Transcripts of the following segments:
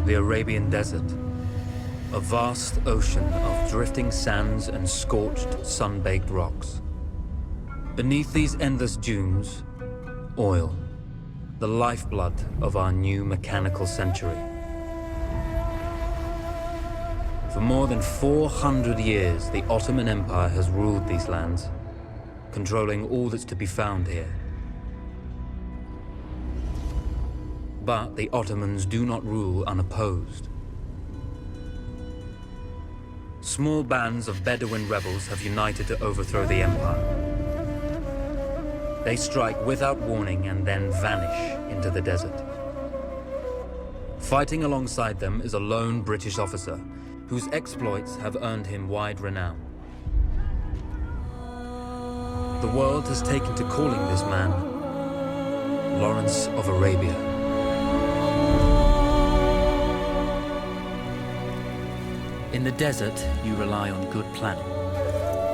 The Arabian Desert. A vast ocean of drifting sands and scorched, sun-baked rocks. Beneath these endless dunes, oil, the lifeblood of our new mechanical century. For more than 400 years, the Ottoman Empire has ruled these lands, controlling all that's to be found here. But the Ottomans do not rule unopposed. Small bands of Bedouin rebels have united to overthrow the empire. They strike without warning and then vanish into the desert. Fighting alongside them is a lone British officer whose exploits have earned him wide renown. The world has taken to calling this man Lawrence of Arabia. In the desert, you rely on good planning,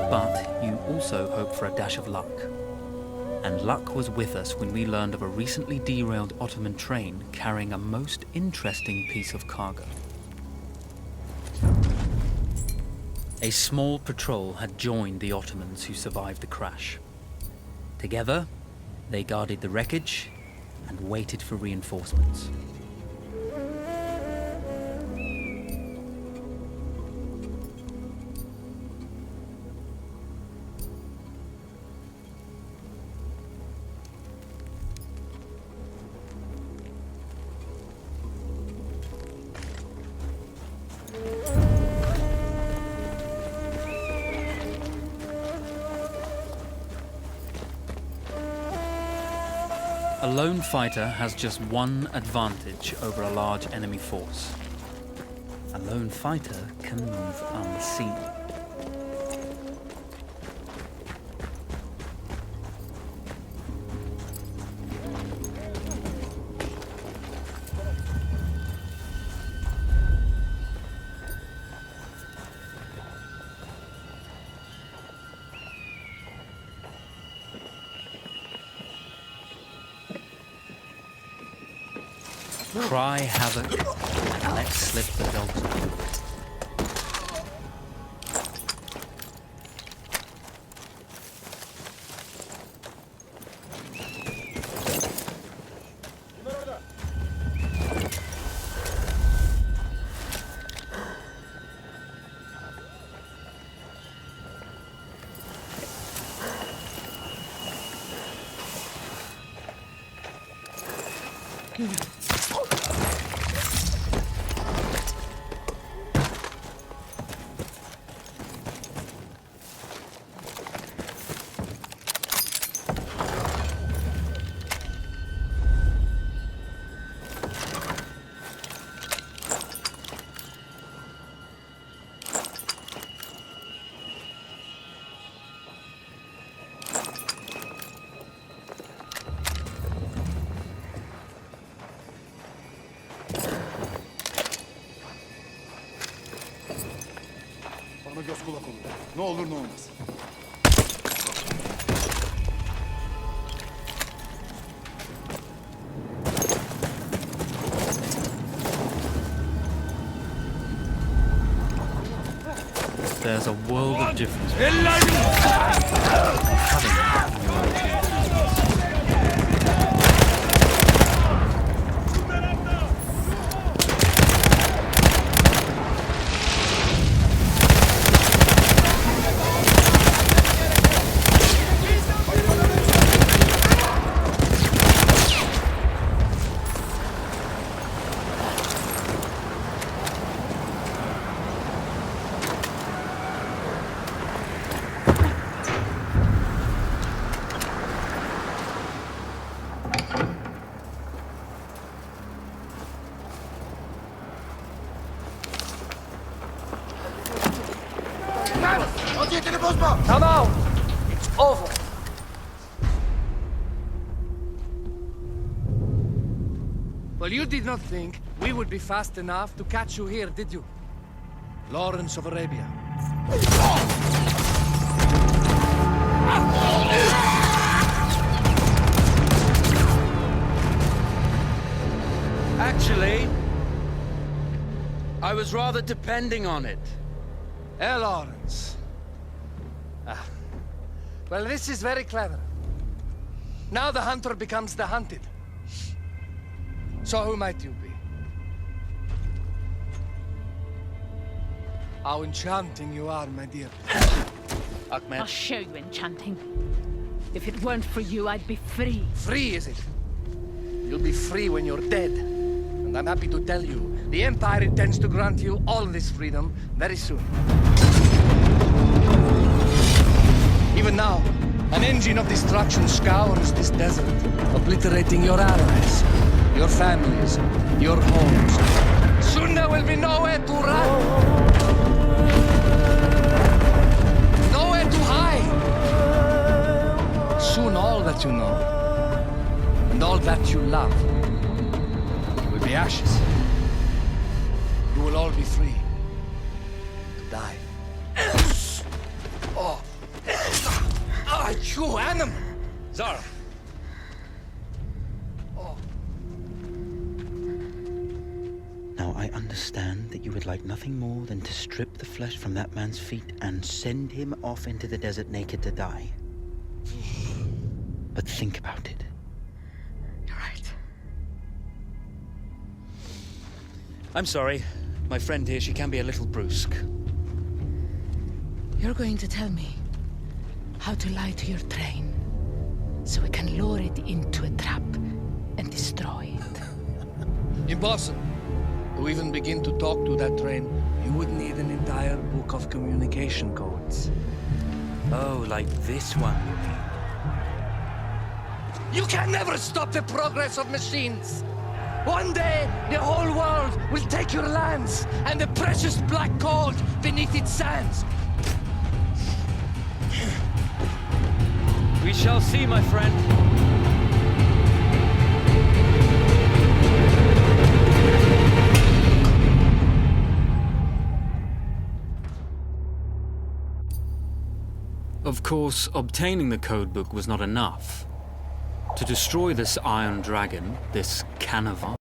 but you also hope for a dash of luck. And luck was with us when we learned of a recently derailed Ottoman train carrying a most interesting piece of cargo. A small patrol had joined the Ottomans who survived the crash. Together, they guarded the wreckage and waited for reinforcements. A lone fighter has just one advantage over a large enemy force. A lone fighter can move unseen. Cry havoc and let slip the dog's name. Bana göz kulak olun. Ne olur ne olmaz. There's a world of difference between having it in your own team. Tamam. It's over. Well, you did not think we would be fast enough to catch you here, did you? Lawrence of Arabia. Actually, I was rather depending on it. Lawrence. Well, this is very clever. Now the hunter becomes the hunted. So who might you be? How enchanting you are, my dear. Ahmed. I'll show you enchanting. If it weren't for you, I'd be free. Free, is it? You'll be free when you're dead. And I'm happy to tell you, the Empire intends to grant you all this freedom very soon. Even now, an engine of destruction scours this desert, obliterating your allies, your families, your homes. Soon there will be nowhere to run. Nowhere to hide. Soon all that you know, and all that you love, will be ashes. You will all be free to die. Oh. Ah, you animal! Zara. Oh. Now, I understand that you would like nothing more than to strip the flesh from that man's feet and send him off into the desert naked to die. But think about it. You're right. I'm sorry. My friend here, she can be a little brusque. You're going to tell me how to lie to your train, so we can lure it into a trap and destroy it. Impossible. To even begin to talk to that train, you would need an entire book of communication codes. Oh, like this one, you mean? You can never stop the progress of machines. One day, the whole world will take your lands and the precious black gold beneath its sands. We shall see, my friend. Of course, obtaining the codebook was not enough. To destroy this Iron Dragon, this Canavar,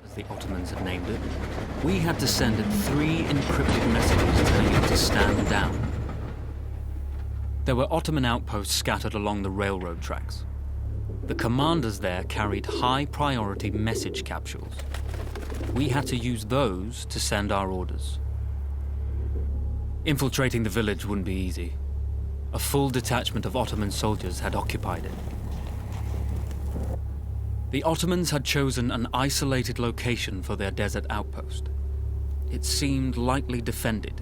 as the Ottomans had named it, we had to send it 3 encrypted messages telling it to stand down. There were Ottoman outposts scattered along the railroad tracks. The commanders there carried high-priority message capsules. We had to use those to send our orders. Infiltrating the village wouldn't be easy. A full detachment of Ottoman soldiers had occupied it. The Ottomans had chosen an isolated location for their desert outpost. It seemed lightly defended.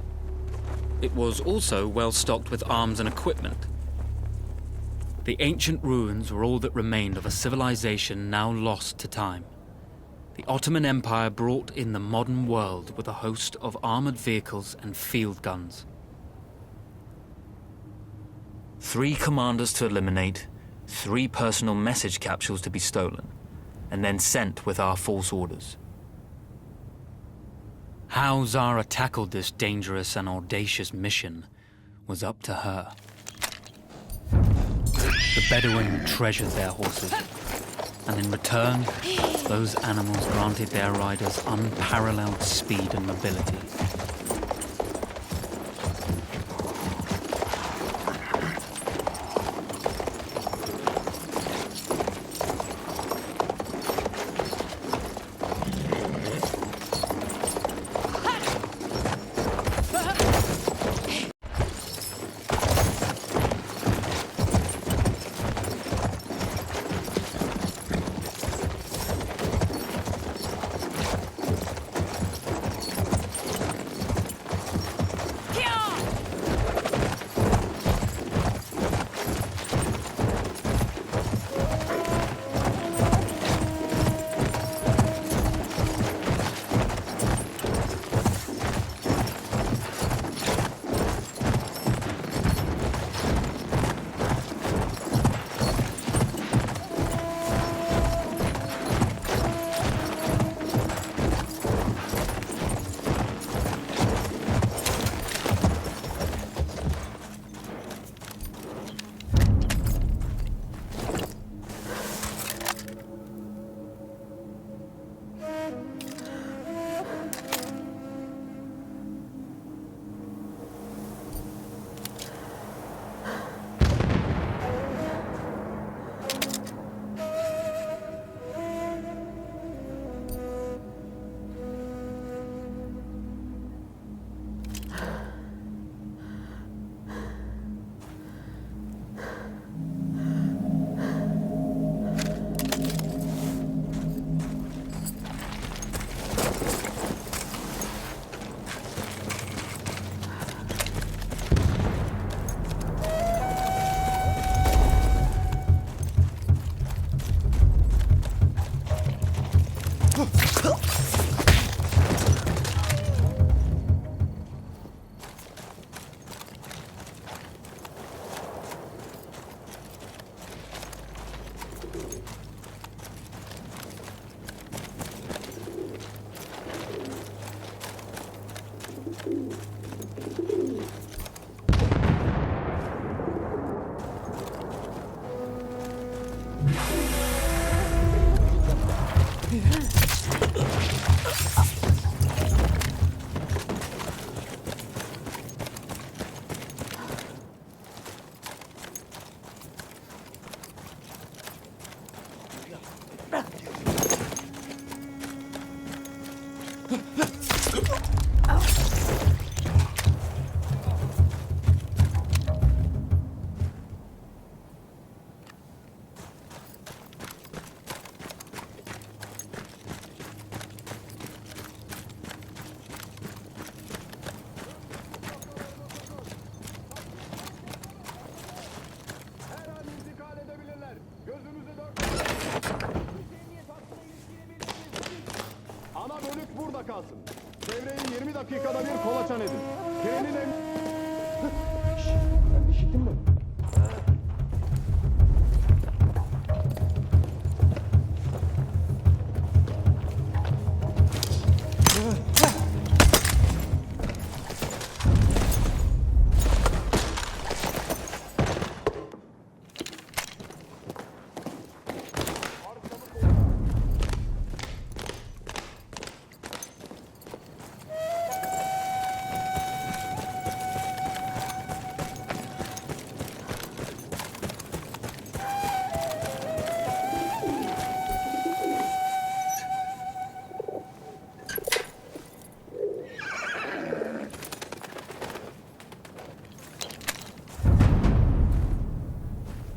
It was also well stocked with arms and equipment. The ancient ruins were all that remained of a civilization now lost to time. The Ottoman Empire brought in the modern world with a host of armored vehicles and field guns. 3 commanders to eliminate, 3 personal message capsules to be stolen, and then sent with our false orders. How Zara tackled this dangerous and audacious mission was up to her. The Bedouin treasured their horses, and in return, those animals granted their riders unparalleled speed and mobility.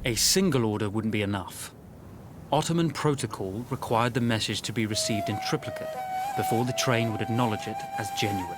A single order wouldn't be enough. Ottoman protocol required the message to be received in triplicate before the train would acknowledge it as genuine.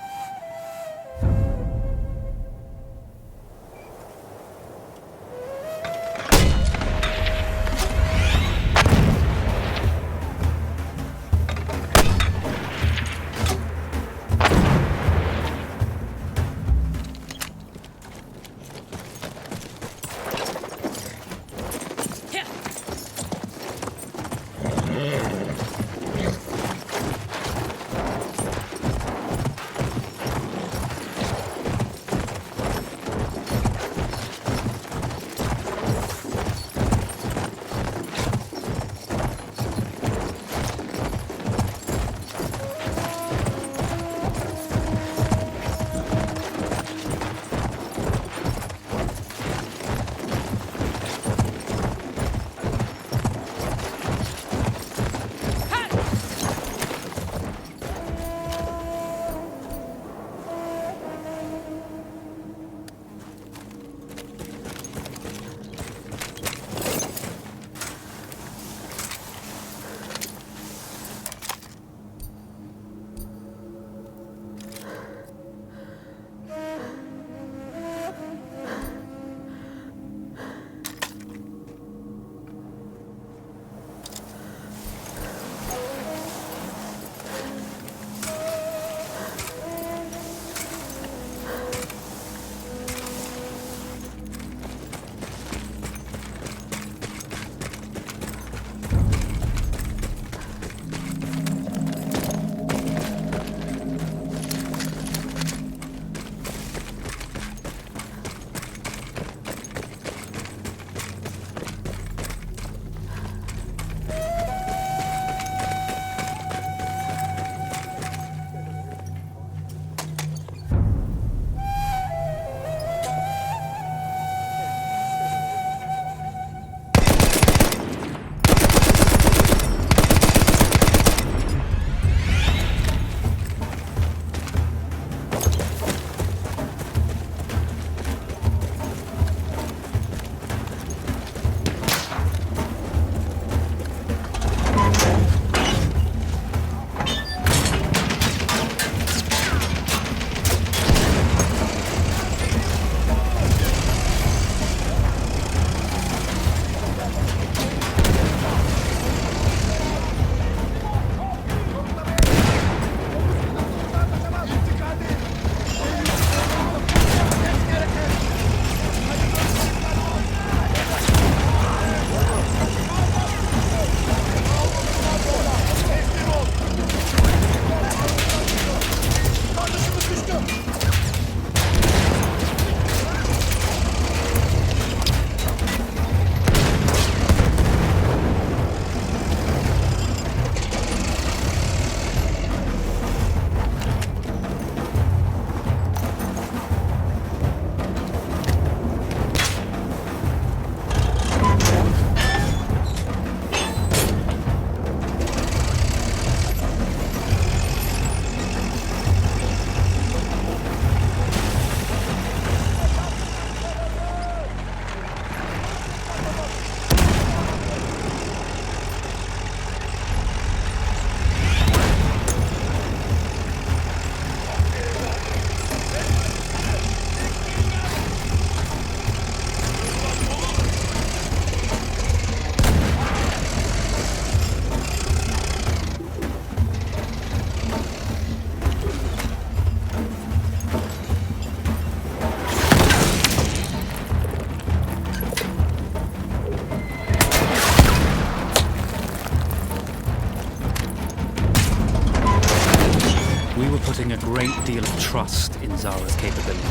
deal of trust in Zara's capabilities,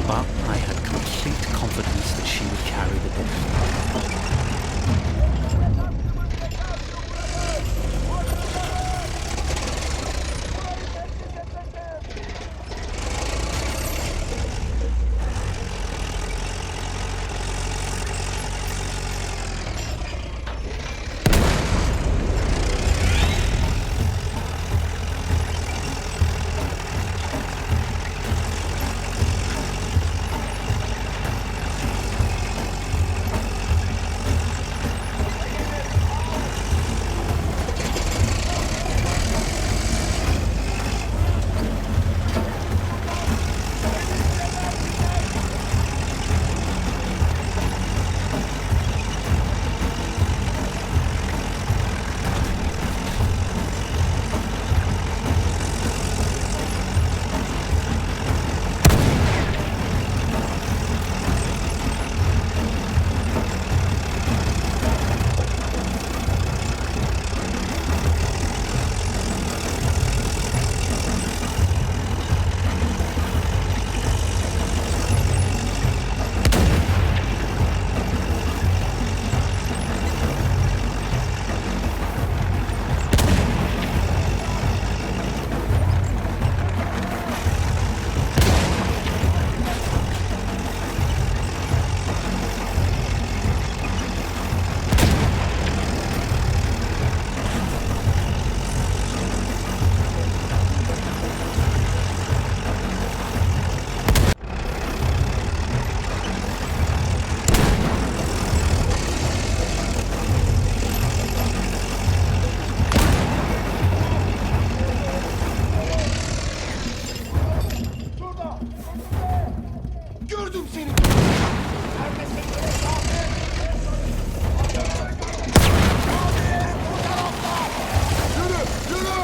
but I had complete confidence that she would carry the day. Gördüm seni. Yürü, yürü.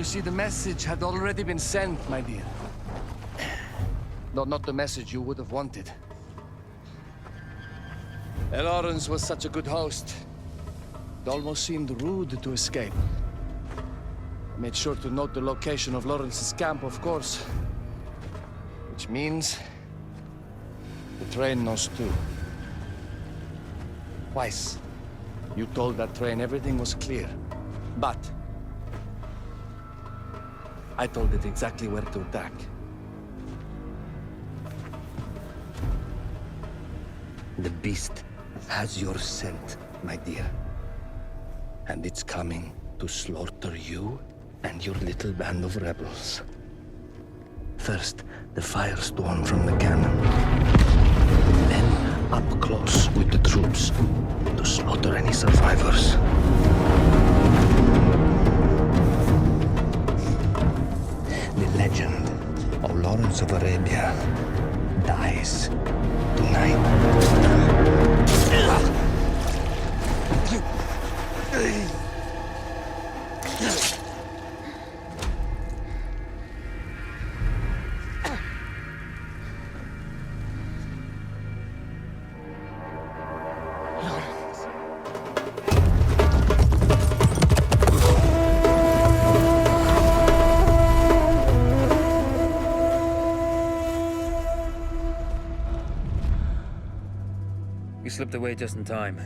see, the message had already been sent, my dear. Though not the message you would have wanted. Lawrence was such a good host. It almost seemed rude to escape. I made sure to note the location of Lawrence's camp, of course. Which means... the train knows too. Twice, you told that train everything was clear. But... I told it exactly where to attack. The beast has your scent, my dear. And it's coming to slaughter you and your little band of rebels. First, the firestorm from the cannon. Then, up close with the troops to slaughter any survivors. The legend of Lawrence of Arabia dies tonight. You slipped away just in time.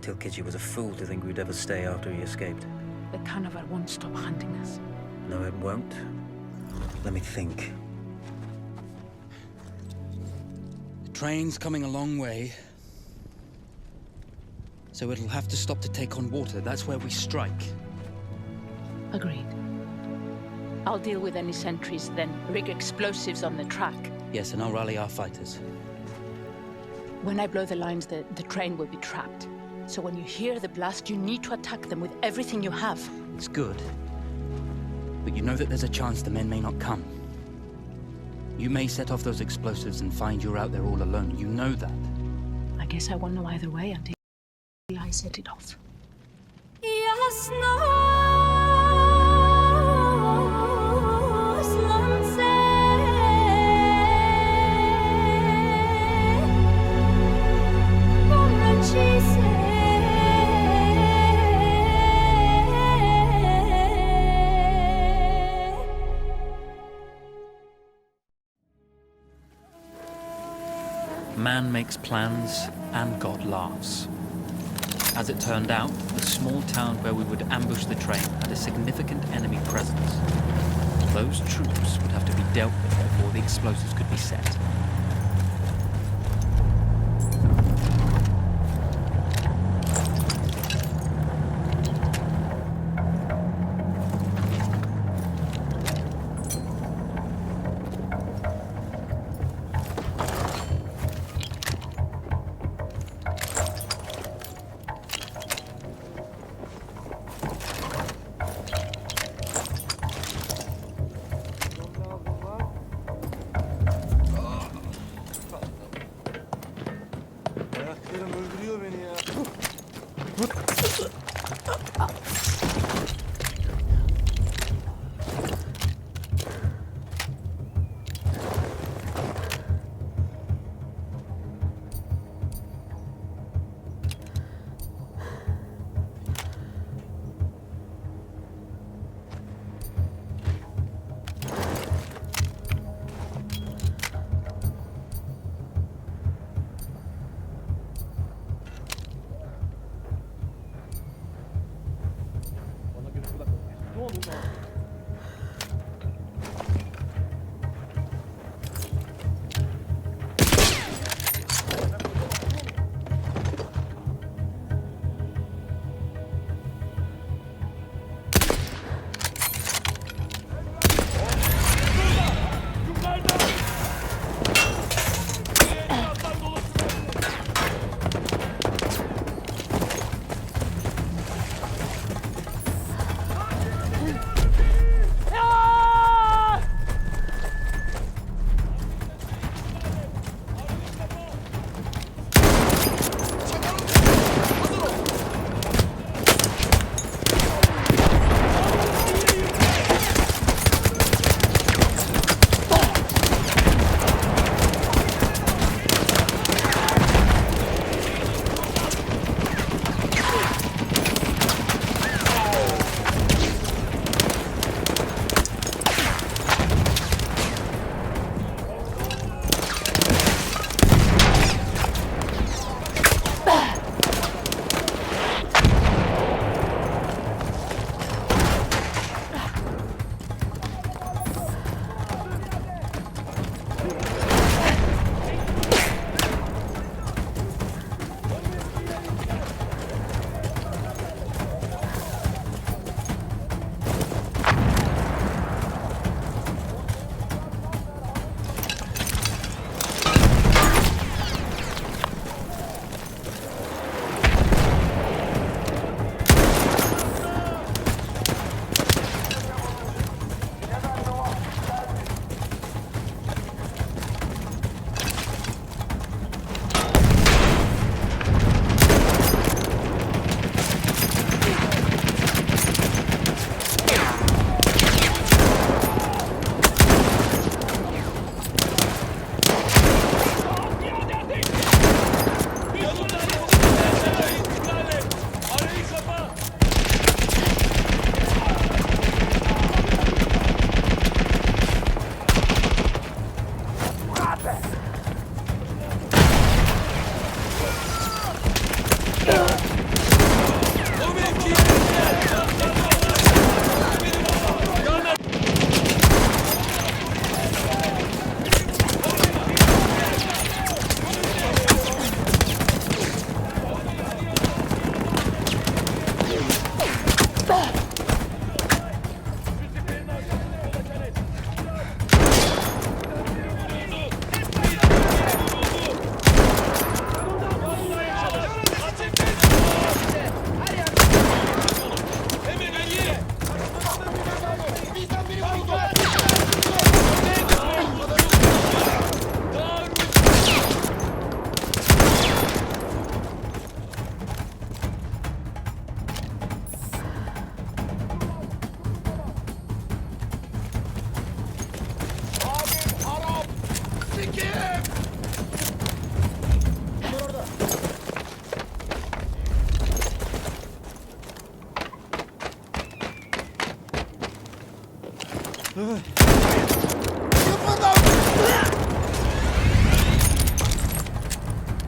Tilkitchi was a fool to think we'd ever stay after he escaped. The carnival won't stop hunting us. No, it won't. Let me think. The train's coming a long way. So it'll have to stop to take on water. That's where we strike. Agreed. I'll deal with any sentries, then rig explosives on the track. Yes, and I'll rally our fighters. When I blow the lines, the train will be trapped. So when you hear the blast, you need to attack them with everything you have. It's good. But you know that there's a chance the men may not come. You may set off those explosives and find you're out there all alone. You know that. I guess I won't know either way until I set it off. Man makes plans, and God laughs. As it turned out, the small town where we would ambush the train had a significant enemy presence. Those troops would have to be dealt with before the explosives could be set.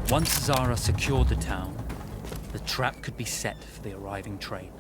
Once Zara secured the town, the trap could be set for the arriving train.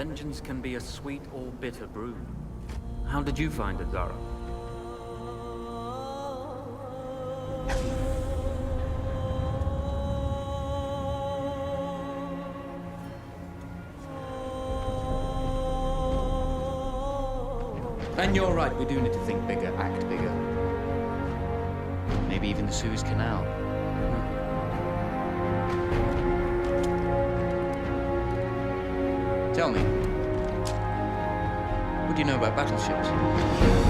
vengeance can be a sweet or bitter brew. How did you find it, Zara? And you're right, we do need to think bigger, act bigger. Maybe even the Suez Canal. Tell me, what do you know about battleships?